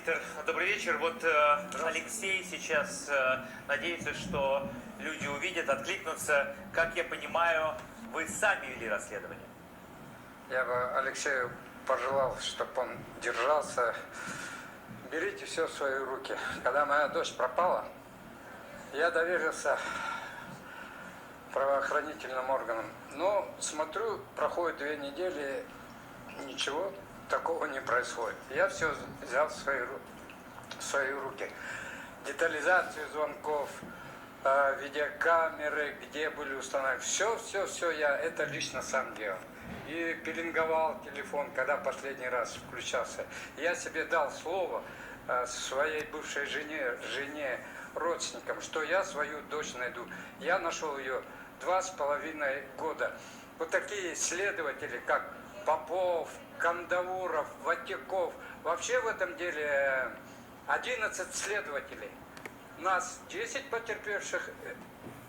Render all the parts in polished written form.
Виктор, добрый вечер. Вот Алексей сейчас надеется, что люди увидят, откликнутся. Как я понимаю, вы сами вели расследование. Я бы Алексею пожелал, чтобы он держался. Берите все в свои руки. Когда моя дочь пропала, я доверился правоохранительным органам. Но смотрю, проходит 2 недели, ничего такого не происходит. Я все взял в свои руки. Детализацию звонков, видеокамеры, где были установлены. Все я это лично сам делал. И пеленговал телефон, когда последний раз включался. Я себе дал слово своей бывшей жене, родственникам, что я свою дочь найду. Я нашел ее 2,5 года. Вот такие следователи, как Попов, Кандауров, Ватяков. Вообще в этом деле 11 следователей. Нас 10 потерпевших,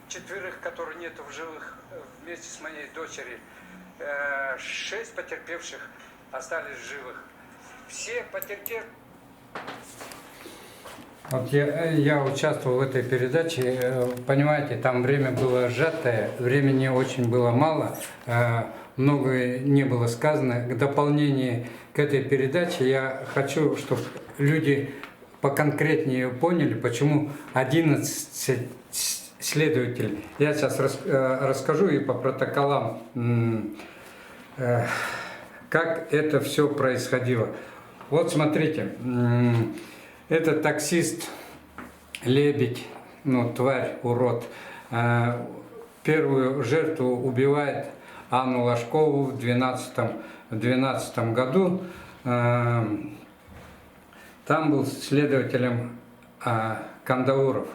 4, которые нету в живых вместе с моей дочерью. 6 потерпевших остались в живых. Все потерпевшие. Вот я участвовал в этой передаче, понимаете, там время было сжатое, времени очень было мало, многое не было сказано. К дополнению к этой передаче я хочу, чтобы люди поконкретнее поняли, почему 11 следователей. Я сейчас расскажу и по протоколам, как это все происходило. Вот смотрите. Это таксист Лебедь, ну тварь, урод, первую жертву убивает Анну Ложкову в 2012 году. Там был следователем Кандауров.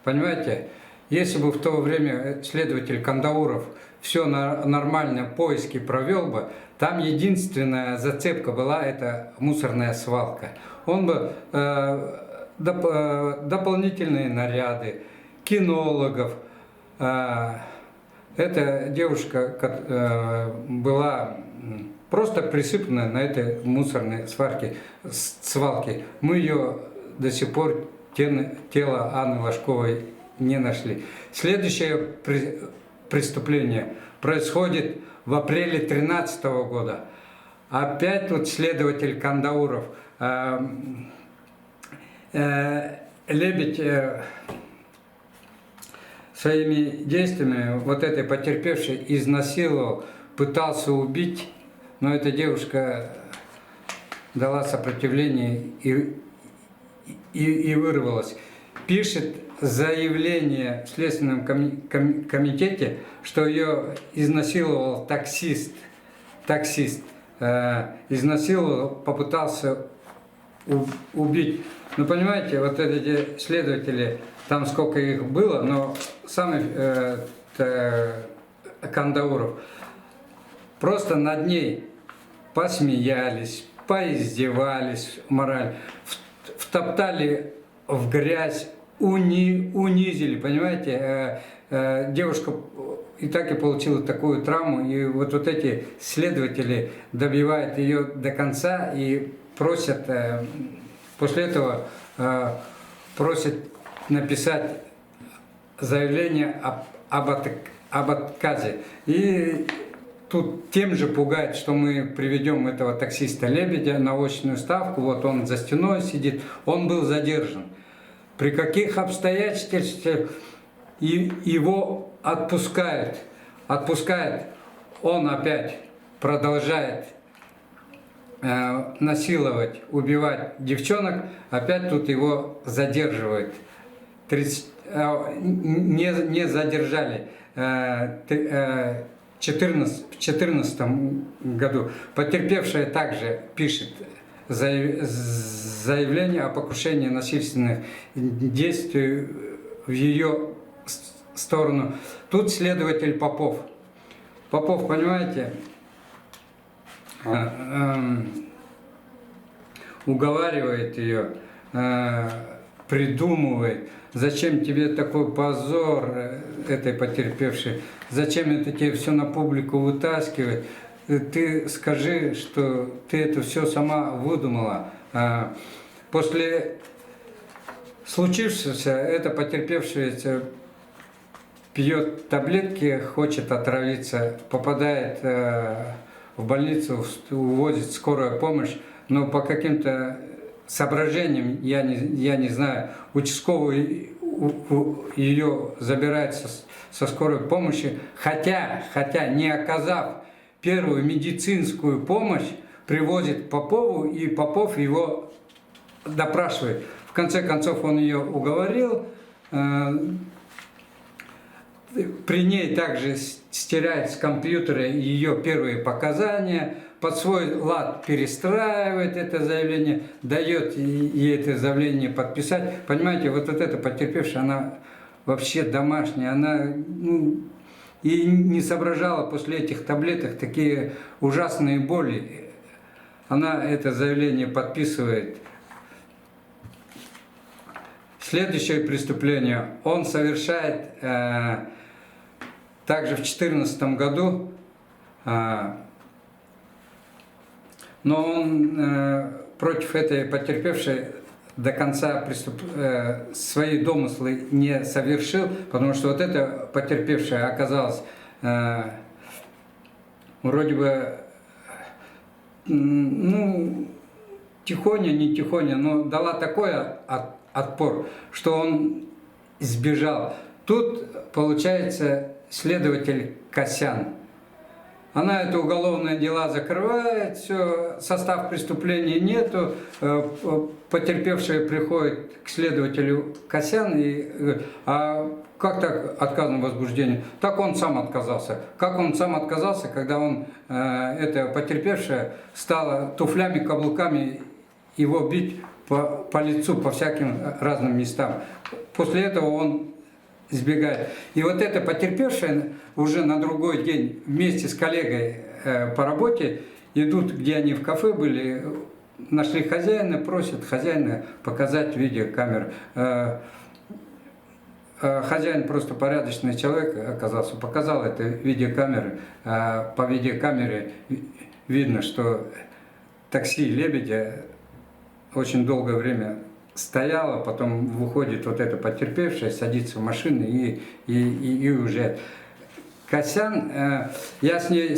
Понимаете, если бы в то время следователь Кандауров все нормально поиски провел бы, там единственная зацепка была это мусорная свалка. Он бы дополнительные наряды, кинологов. Эта девушка была просто присыпана на этой мусорной свалке. Мы ее до сих пор, тело Анны Ложковой, не нашли. Следующее преступление происходит в апреле 2013 года. Опять вот следователь Кандауров. Лебедь своими действиями вот этой потерпевшей изнасиловал, пытался убить, но эта девушка дала сопротивление и вырвалась. Пишет заявление в Следственном комитете, что ее изнасиловал таксист. Изнасиловал, попытался убить. Ну, понимаете, вот эти следователи, там сколько их было, но самый Кандауров просто над ней посмеялись, поиздевались морально, втоптали в грязь, унизили, понимаете. Девушка и так и получила такую травму, и вот эти следователи добивают ее до конца и просят, после этого просят написать заявление об отказе. И тут тем же пугает, что мы приведем этого таксиста Лебедя на очную ставку, вот он за стеной сидит, он был задержан. При каких обстоятельствах его отпускают, он опять продолжает насиловать, убивать девчонок, опять тут его задерживают. Не задержали в 2014 году. Потерпевшая также пишет заявление о покушении насильственных действий в ее сторону. Тут следователь Попов. Попов, понимаете, уговаривает ее, придумывает, зачем тебе такой позор этой потерпевшей, зачем это тебе все на публику вытаскивать, ты скажи, что ты это все сама выдумала. После случившегося, это потерпевший пьет таблетки, хочет отравиться, попадает в больницу, увозит скорая помощь, но по каким-то соображениям, я не знаю, участковый ее забирает со скорой помощи, хотя не оказав первую медицинскую помощь, привозит к Попову, и Попов его допрашивает. В конце концов он ее уговорил, при ней также стирает с компьютера ее первые показания, под свой лад перестраивает это заявление, дает ей это заявление подписать. Понимаете, вот эта потерпевшая, она вообще домашняя, она и не соображала после этих таблеток такие ужасные боли. Она это заявление подписывает. Следующее преступление он совершает также в 2014 году, но он против этой потерпевшей до конца свои домыслы не совершил, потому что вот эта потерпевшая оказалась вроде бы, тихоня, не тихоня, но дала такой отпор, что он сбежал. Тут, получается, следователь Косян. Она это уголовное дело закрывает, все, состав преступления нету, потерпевшая приходит к следователю Косян и говорит: а как так отказано возбуждение? Так он сам отказался. Как он сам отказался, когда он, эта потерпевшая, стала туфлями, каблуками его бить по лицу, по всяким разным местам. После этого он сбегает. И вот эта потерпевшая уже на другой день вместе с коллегой по работе идут, где они в кафе были, нашли хозяина, просят хозяина показать видеокамеру. Хозяин просто порядочный человек оказался, показал это видеокамеры. По видеокамере видно, что такси «Лебедя» очень долгое время стояла, потом выходит вот эта потерпевшая, садится в машину и уезжает. Косян, я с ней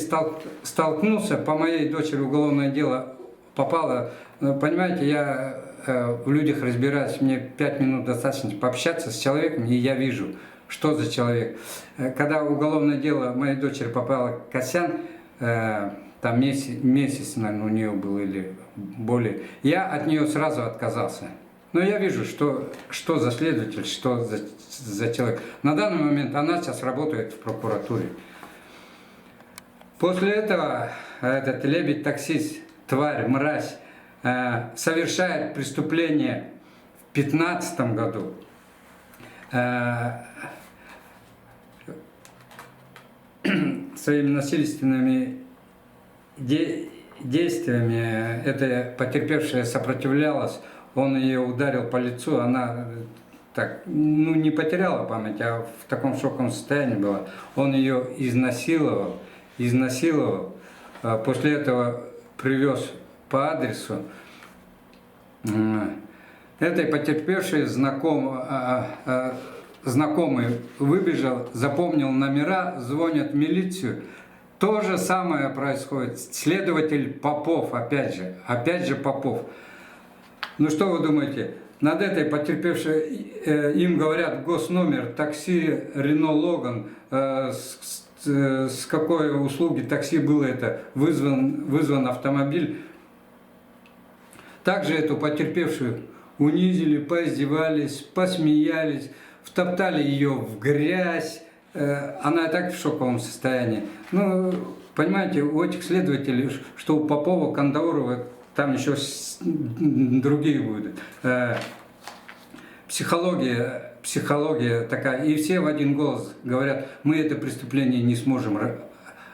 столкнулся, по моей дочери уголовное дело попало. Понимаете, я в людях разбираюсь, мне 5 минут достаточно пообщаться с человеком, и я вижу, что за человек. Когда уголовное дело моей дочери попало к Косян, там месяц, наверное, у нее был или более, я от нее сразу отказался. Но я вижу, что за следователь, что за человек. На данный момент она сейчас работает в прокуратуре. После этого этот лебедь-таксист, тварь, мразь, совершает преступление в 2015 году. Своими насильственными действиями эта потерпевшая сопротивлялась. Он ее ударил по лицу, она так, не потеряла память, а в таком шоковом состоянии была. Он ее изнасиловал. После этого привез по адресу. Этой потерпевшей знакомый выбежал, запомнил номера, звонят в милицию. То же самое происходит. Следователь Попов, опять же Попов. Ну что вы думаете, над этой потерпевшей им говорят госномер, такси Рено Логан, с какой услуги такси было это, вызван автомобиль. Также эту потерпевшую унизили, поиздевались, посмеялись, втоптали ее в грязь, она и так в шоковом состоянии. Ну, понимаете, у этих следователей, что у Попова, Кандаурова, там еще другие будут. Психология такая. И все в один голос говорят: мы это преступление не сможем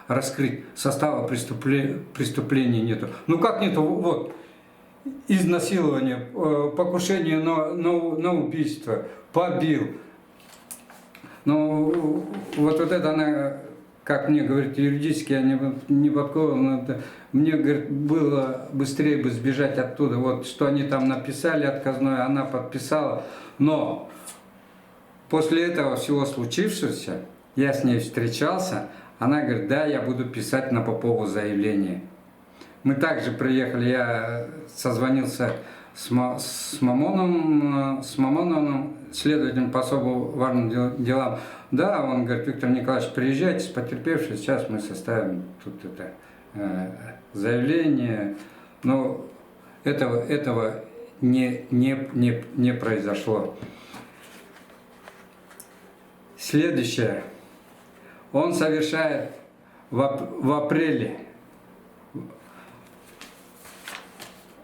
раскрыть. Состава преступления нету. Ну как нету? Вот. Изнасилование, покушение на убийство, побил. Ну вот это она как мне, говорит, юридически я не подкован, мне, говорит, было быстрее бы сбежать оттуда. Вот что они там написали отказное, она подписала. Но после этого всего случившегося, я с ней встречался, она говорит, да, я буду писать на Попову заявление. Мы также приехали, я созвонился с Мамоновым, следователем по особо важным делам. Да, он говорит, Виктор Николаевич, приезжайте с потерпевшей, сейчас мы составим тут это заявление. Но этого не произошло. Следующее. Он совершает в апреле,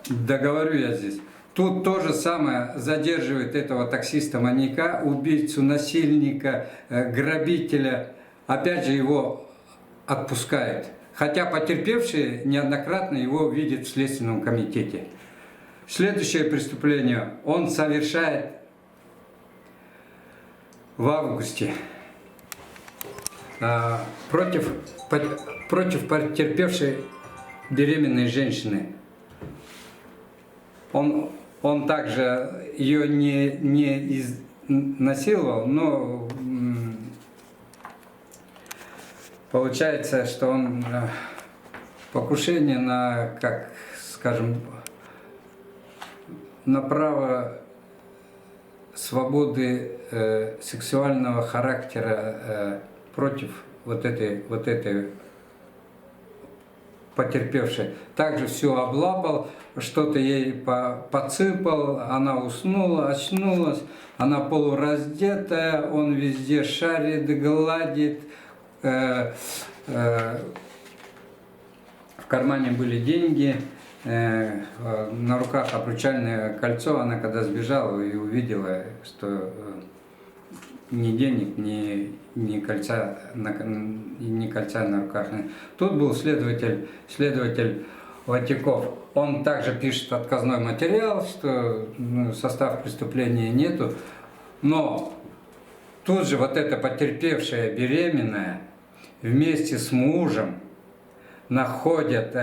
договорю я здесь, тут то же самое задерживает этого таксиста-маньяка, убийцу, насильника, грабителя, опять же его отпускает. Хотя потерпевшие неоднократно его видят в Следственном комитете. Следующее преступление он совершает в августе против потерпевшей беременной женщины. Он также ее не насиловал, но получается, что он покушение на, как скажем, на право свободы сексуального характера против вот этой потерпевшей. Также все облапал, что-то ей подсыпал, она уснула, очнулась, она полураздетая, он везде шарит, гладит. В кармане были деньги, на руках обручальное кольцо. Она когда сбежала и увидела, что ни денег, ни кольца на руках. Тут был следователь Ватяков. Он также пишет отказной материал, что состав преступления нету. Но тут же вот эта потерпевшая беременная вместе с мужем находят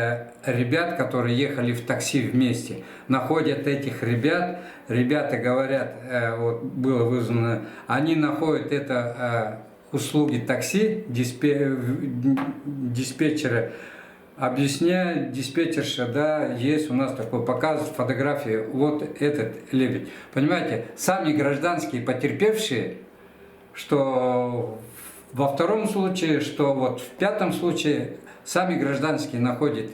ребят, которые ехали в такси вместе, находят этих ребят, ребята говорят, вот было вызвано, они находят это услуги такси, диспетчера, объясняют, диспетчерша, да, есть у нас такой показ, фотографии, вот этот лебедь. Понимаете, сами гражданские потерпевшие, что во втором случае, что вот в пятом случае, сами гражданские находят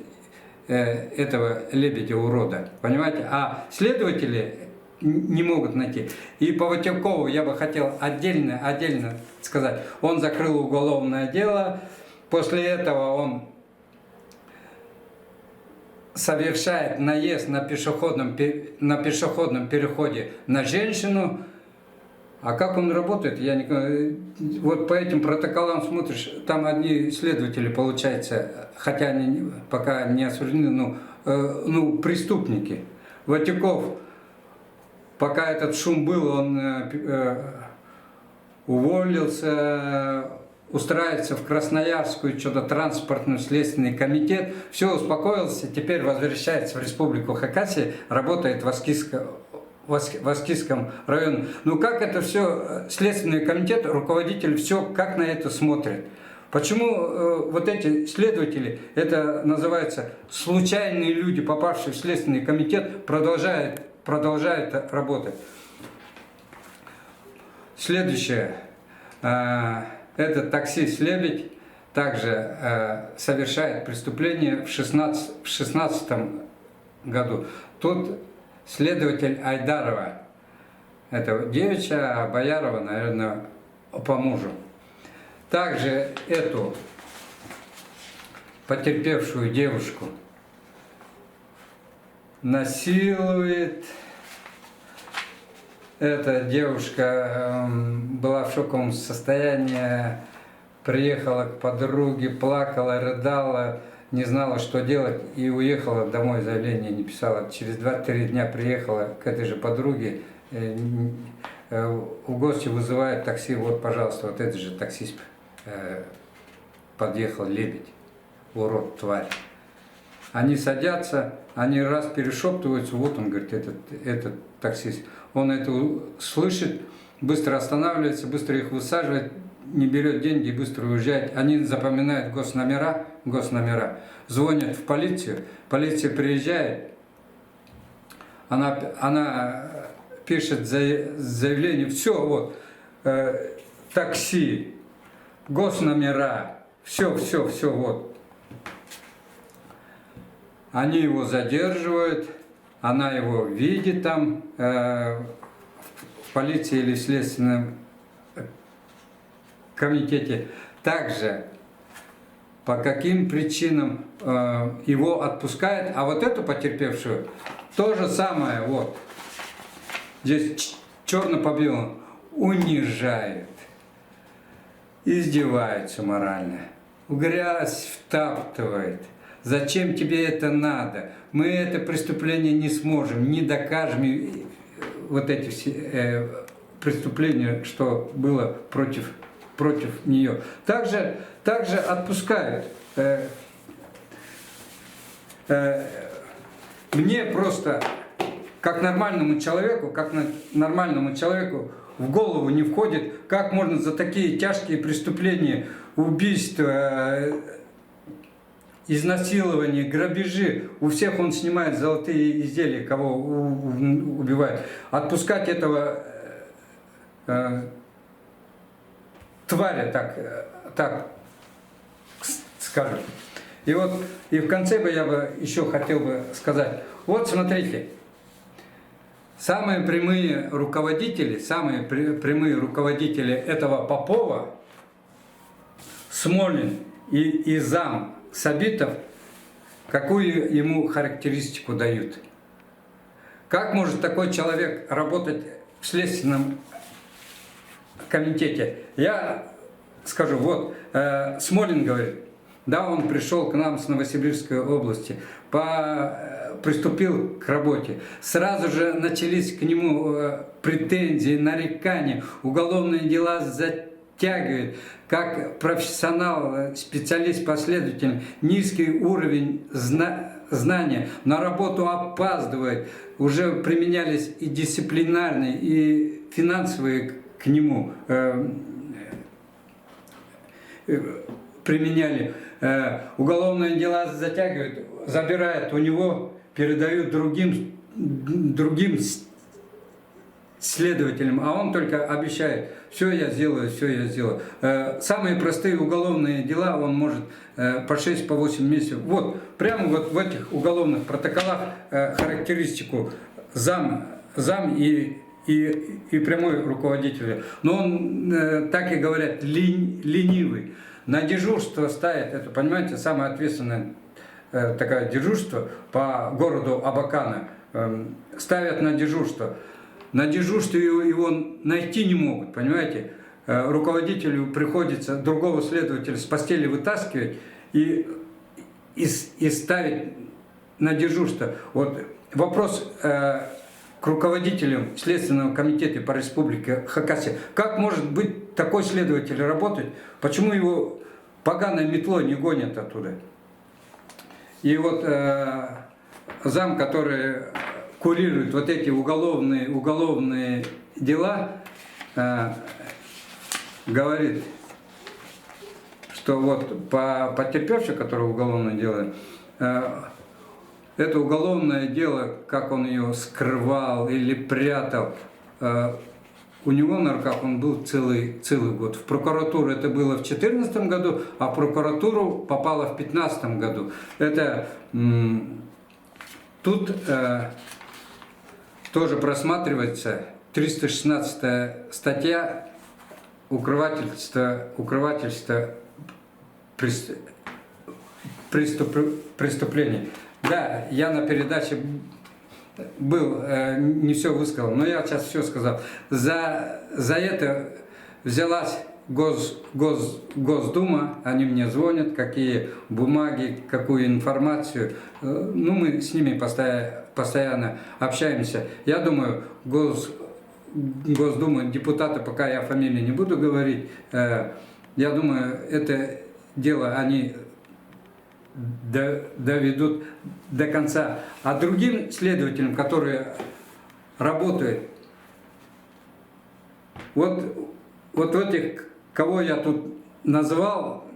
этого лебедя-урода, понимаете? А следователи не могут найти. И по Ватякову я бы хотел отдельно сказать. Он закрыл уголовное дело, после этого он совершает наезд на пешеходном переходе на женщину. А как он работает, я не... Вот по этим протоколам смотришь, там одни следователи, получается, хотя они пока не осуждены, преступники. Ватяков, пока этот шум был, он уволился, устраивается в Красноярскую, что-то транспортный следственный комитет, все, успокоился, теперь возвращается в Республику Хакасия, работает в Аскизском районе. Ну как это все, Следственный комитет, руководитель, все как на это смотрит? Почему вот эти следователи, это называется случайные люди, попавшие в Следственный комитет, продолжают работать? Следующее. Этот таксист Лебедь также совершает преступление в 16 году. Тут следователь Айдарова, это девичья, а Боярова, наверное, по мужу. Также эту потерпевшую девушку насилует. Эта девушка была в шоковом состоянии, приехала к подруге, плакала, рыдала, не знала, что делать, и уехала домой, заявление не писала. Через 2-3 дня приехала к этой же подруге, в гости вызывает такси, вот, пожалуйста, вот этот же таксист подъехал лебедь, урод, тварь. Они садятся, они раз перешептываются, вот он, говорит, этот таксист. Он это слышит, быстро останавливается, быстро их высаживает, не берет деньги, быстро уезжает. Они запоминают госномера, звонят в полицию, полиция приезжает, она пишет заявление, все, вот, такси, госномера, все, вот. Они его задерживают, она его видит там в полиции или в следственном комитете. Также по каким причинам его отпускают, а вот эту потерпевшую то же самое, вот, здесь черно по белому, унижают, издеваются морально, в грязь втаптывает. Зачем тебе это надо? Мы это преступление не сможем, не докажем вот эти все преступления, что было против нее. Также отпускают. Мне просто, как нормальному человеку в голову не входит, как можно за такие тяжкие преступления, убийства, изнасилования, грабежи, у всех он снимает золотые изделия, кого убивает, отпускать этого тваря, так скажем. И вот, и в конце бы я бы еще хотел бы сказать, вот смотрите, самые прямые руководители этого Попова, Смолин и зам Сабитов, какую ему характеристику дают. Как может такой человек работать в следственном комитете? Я скажу, вот, Смолин говорит, да, он пришел к нам с Новосибирской области, приступил к работе. Сразу же начались к нему претензии, нарекания, уголовные дела затягивают. Как профессионал, специалист, последователь, низкий уровень знания, на работу опаздывает. Уже применялись и дисциплинарные, и финансовые к нему применяли. Уголовные дела затягивают, забирают у него, передают другим следователям, а он только обещает, все я сделаю. Самые простые уголовные дела он может по 6-8 месяцев. Вот, прямо вот в этих уголовных протоколах характеристику зам и прямой руководитель. Но он, так и говорят, ленивый. На дежурство ставит, это, понимаете, самое ответственное такое дежурство по городу Абакана, ставят на дежурство. На дежурстве его найти не могут, понимаете. Руководителю приходится другого следователя с постели вытаскивать и ставить на дежурство. Вот вопрос к руководителям Следственного комитета по республике Хакасия. Как может быть такой следователь работать? Почему его поганой метлой не гонят оттуда? И вот зам, который курирует вот эти уголовные дела, говорит, что вот по потерпевшей, которая уголовное дело, это уголовное дело, как он ее скрывал или прятал, у него на руках он был целый год. В прокуратуру это было в 2014 году, а в прокуратуру попало в 2015 году. Это тут тоже просматривается 316 статья укрывательство преступлений. Да, я на передаче был, не все высказал, но я сейчас все сказал. За это взялась Госдума, они мне звонят, какие бумаги, какую информацию. Ну, мы с ними постоянно общаемся. Я думаю, Госдума, депутаты, пока я фамилии не буду говорить, я думаю, это дело они доведут до конца. А другим следователям, которые работают, вот этих, кого я тут назвал,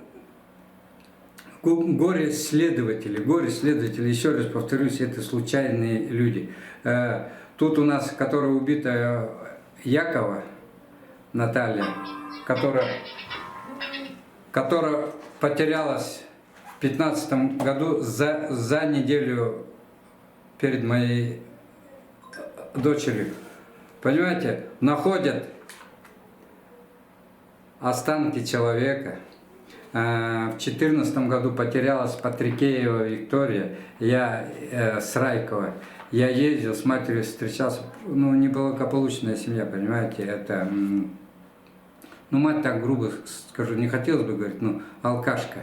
горе-следователи, еще раз повторюсь, это случайные люди. Тут у нас, которая убита, Якова Наталья, которая потерялась в 2015 году за неделю перед моей дочерью. Понимаете, находят останки человека. В 2014 году потерялась Патрикеева Виктория, я с Райкова. Я ездил с матерью, встречался, ну, неблагополучная семья, понимаете, это, ну, мать так грубо скажу, не хотелось бы говорить, ну, алкашка.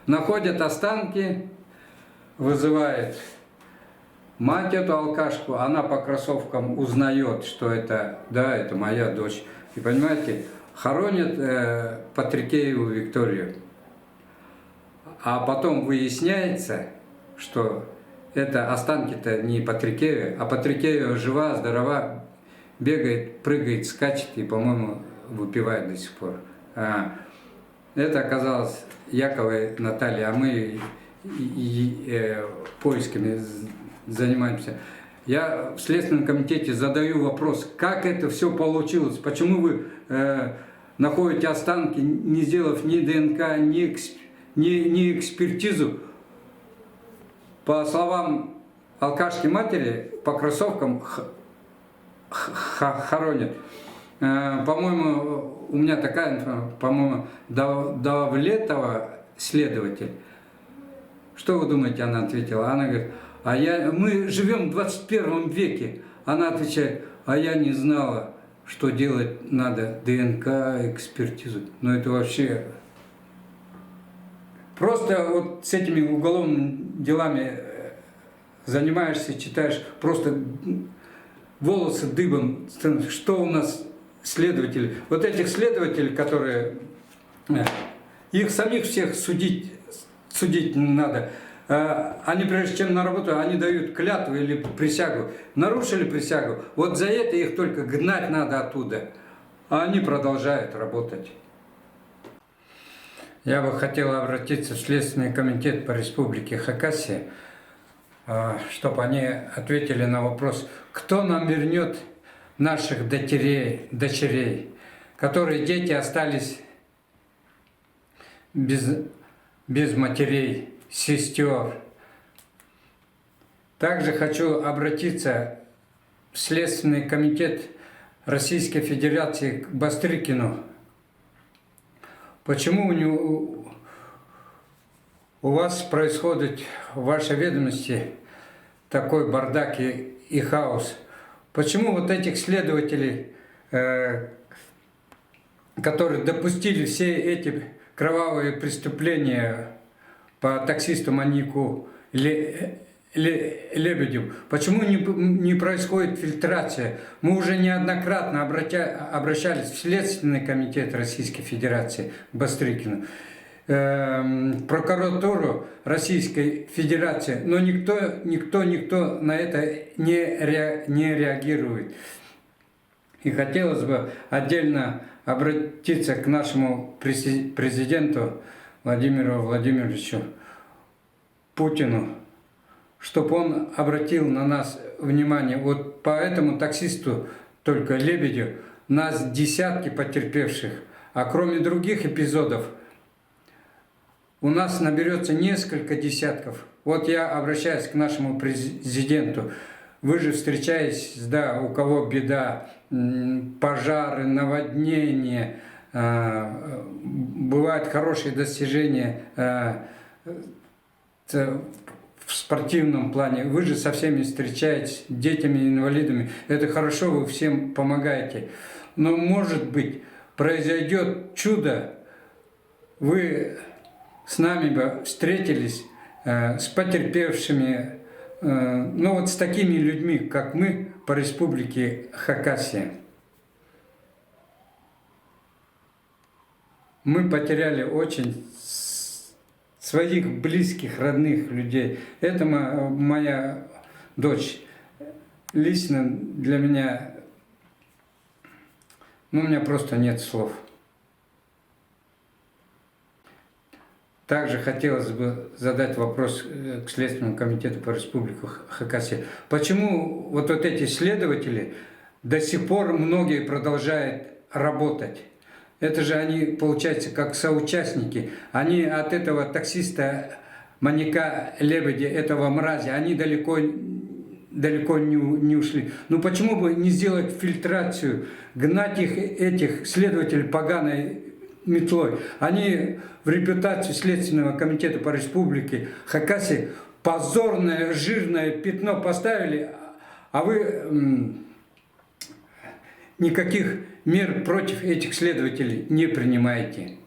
Находят останки, вызывает мать эту алкашку, она по кроссовкам узнает, что это, да, это моя дочь. И понимаете, хоронят Патрикееву Викторию. А потом выясняется, что это останки-то не Патрикеева, а Патрикеева жива, здорова, бегает, прыгает, скачет и, по-моему, выпивает до сих пор. Это оказалось Яковой Наталья, а мы поисками занимаемся. Я в Следственном комитете задаю вопрос, как это все получилось, почему вы находите останки, не сделав ни ДНК, ни экспертизу. По словам алкашки матери, по кроссовкам хоронят. По-моему, у меня такая информация, по-моему, Давлетова следователь. Что вы думаете, она ответила? Она говорит, мы живем в 21 веке. Она отвечает, а я не знала, что делать надо ДНК, экспертизу. Но это вообще... Просто вот с этими уголовными делами занимаешься, читаешь, просто волосы дыбом. Что у нас следователи? Вот этих следователей, которые... Их самих всех судить надо. Они, прежде чем на работу, они дают клятву или присягу. Нарушили присягу, вот за это их только гнать надо оттуда. А они продолжают работать. Я бы хотел обратиться в Следственный комитет по Республике Хакасия, чтобы они ответили на вопрос, кто нам вернет наших дочерей, которые дети остались без матерей, сестер. Также хочу обратиться в Следственный комитет Российской Федерации к Бастрыкину. Почему у вас происходит в вашей ведомости такой бардак и хаос? Почему вот этих следователей, которые допустили все эти кровавые преступления по таксисту-маньяку Лебедеву, почему не происходит фильтрация? Мы уже неоднократно обращались в Следственный комитет Российской Федерации к Бастрыкину, прокуратуру Российской Федерации, но никто на это не реагирует. И хотелось бы отдельно обратиться к нашему президенту Владимиру Владимировичу Путину, чтобы он обратил на нас внимание. Вот по этому таксисту, только Лебедю, нас десятки потерпевших, а кроме других эпизодов, у нас наберется несколько десятков. Вот я обращаюсь к нашему президенту. Вы же встречаетесь, да, у кого беда, пожары, наводнения, бывают хорошие достижения в спортивном плане. Вы же со всеми встречаетесь, детьми, инвалидами. Это хорошо, вы всем помогаете. Но, может быть, произойдет чудо, вы с нами бы встретились, с потерпевшими, ну вот с такими людьми, как мы, по Республике Хакасия. Мы потеряли очень своих близких, родных людей. Это моя дочь. Лично для меня, ну, у меня просто нет слов. Также хотелось бы задать вопрос к Следственному комитету по Республике Хакасия. Почему вот эти следователи до сих пор многие продолжают работать? Это же они, получается, как соучастники. Они от этого таксиста Маньяка Лебедя, этого мрази, они далеко не ушли. Ну почему бы не сделать фильтрацию, гнать этих следователей поганой метлой? Они в репутацию Следственного комитета по Республике Хакасия позорное, жирное пятно поставили, а вы никаких мер против этих следователей не принимаете.